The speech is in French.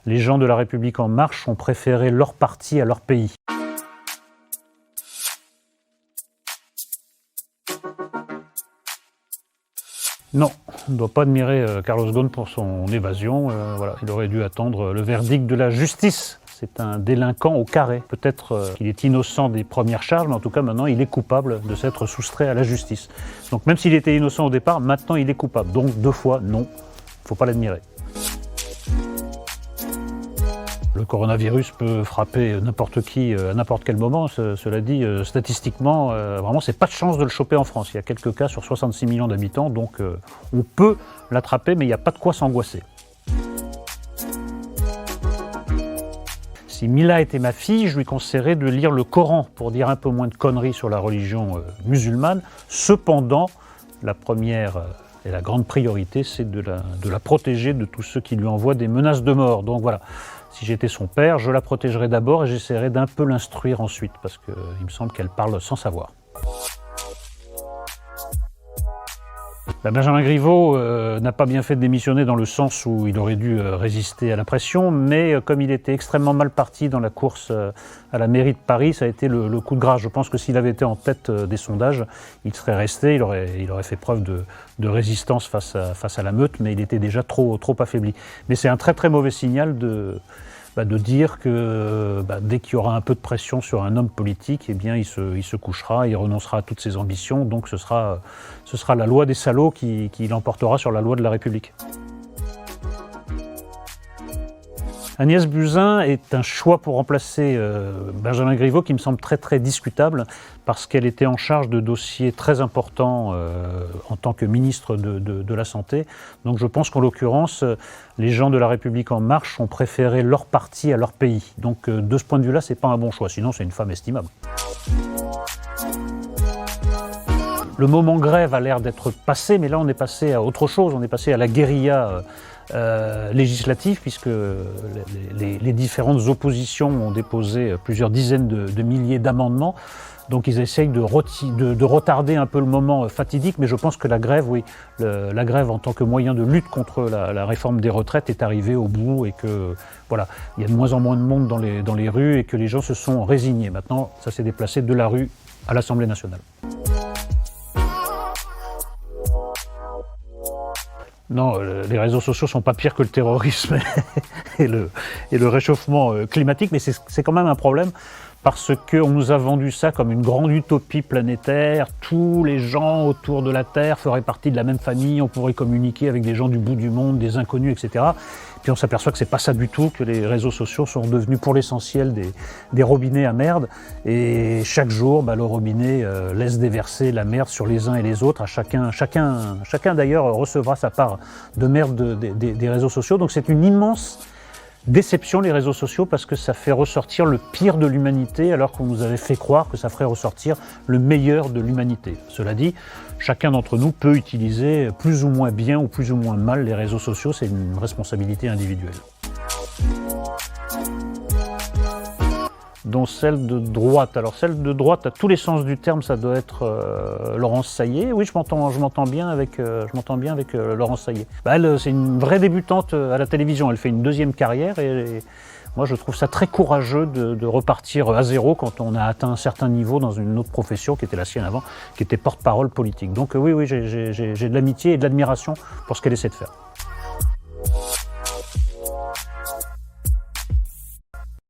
Les gens de La République En Marche ont préféré leur parti à leur pays. Non, on ne doit pas admirer Carlos Ghosn pour son évasion. Voilà, il aurait dû attendre le verdict de la justice. C'est un délinquant au carré. Peut-être qu'il est innocent des premières charges, mais en tout cas maintenant il est coupable de s'être soustrait à la justice. Donc même s'il était innocent au départ, maintenant il est coupable. Donc 2 fois, non, il ne faut pas l'admirer. Le coronavirus peut frapper n'importe qui à n'importe quel moment. Cela dit, statistiquement, vraiment, c'est pas de chance de le choper en France. Il y a quelques cas sur 66 millions d'habitants, donc on peut l'attraper, mais il n'y a pas de quoi s'angoisser. Si Mila était ma fille, je lui conseillerais de lire le Coran pour dire un peu moins de conneries sur la religion musulmane. Cependant, la première et la grande priorité, c'est de la protéger de tous ceux qui lui envoient des menaces de mort. Donc voilà. Si j'étais son père, je la protégerais d'abord et j'essaierais d'un peu l'instruire ensuite, parce qu'il me semble qu'elle parle sans savoir. Benjamin Griveaux n'a pas bien fait de démissionner dans le sens où il aurait dû résister à la pression, mais comme il était extrêmement mal parti dans la course à la mairie de Paris, ça a été le coup de grâce. Je pense que s'il avait été en tête des sondages, il serait resté, il aurait fait preuve de résistance face à la meute, mais il était déjà trop affaibli. Mais c'est un très très mauvais signal de dire que dès qu'il y aura un peu de pression sur un homme politique, eh bien il se couchera, il renoncera à toutes ses ambitions, donc ce sera la loi des salauds qui l'emportera sur la loi de la République. Agnès Buzyn est un choix pour remplacer Benjamin Griveaux qui me semble très très discutable parce qu'elle était en charge de dossiers très importants en tant que ministre de la Santé. Donc je pense qu'en l'occurrence, les gens de La République En Marche ont préféré leur parti à leur pays. Donc de ce point de vue-là, c'est pas un bon choix, sinon c'est une femme estimable. Le moment grève a l'air d'être passé, mais là on est passé à autre chose, on est passé à la guérilla législative, puisque les différentes oppositions ont déposé plusieurs dizaines de milliers d'amendements. Donc ils essayent de retarder un peu le moment fatidique, mais je pense que la grève, oui, la grève en tant que moyen de lutte contre la réforme des retraites est arrivée au bout et que voilà, il y a de moins en moins de monde dans les rues et que les gens se sont résignés. Maintenant, ça s'est déplacé de la rue à l'Assemblée nationale. Non, les réseaux sociaux sont pas pires que le terrorisme et le réchauffement climatique, mais c'est quand même un problème parce qu'on nous a vendu ça comme une grande utopie planétaire. Tous les gens autour de la Terre feraient partie de la même famille, on pourrait communiquer avec des gens du bout du monde, des inconnus, etc. Puis on s'aperçoit que c'est pas ça du tout, que les réseaux sociaux sont devenus pour l'essentiel des robinets à merde. Et chaque jour, le robinet laisse déverser la merde sur les uns et les autres. Chacun d'ailleurs recevra sa part de merde des réseaux sociaux. Donc c'est une immense déception, les réseaux sociaux, parce que ça fait ressortir le pire de l'humanité alors qu'on nous avait fait croire que ça ferait ressortir le meilleur de l'humanité. Cela dit, chacun d'entre nous peut utiliser plus ou moins bien ou plus ou moins mal les réseaux sociaux, c'est une responsabilité individuelle. Dont celle de droite. Alors celle de droite, à tous les sens du terme, ça doit être Laurence Saillet. Oui, je m'entends bien avec Laurence Saillet. Elle, c'est une vraie débutante à la télévision. Elle fait une deuxième carrière et moi, je trouve ça très courageux de repartir à zéro quand on a atteint un certain niveau dans une autre profession qui était la sienne avant, qui était porte-parole politique. Donc oui, j'ai de l'amitié et de l'admiration pour ce qu'elle essaie de faire.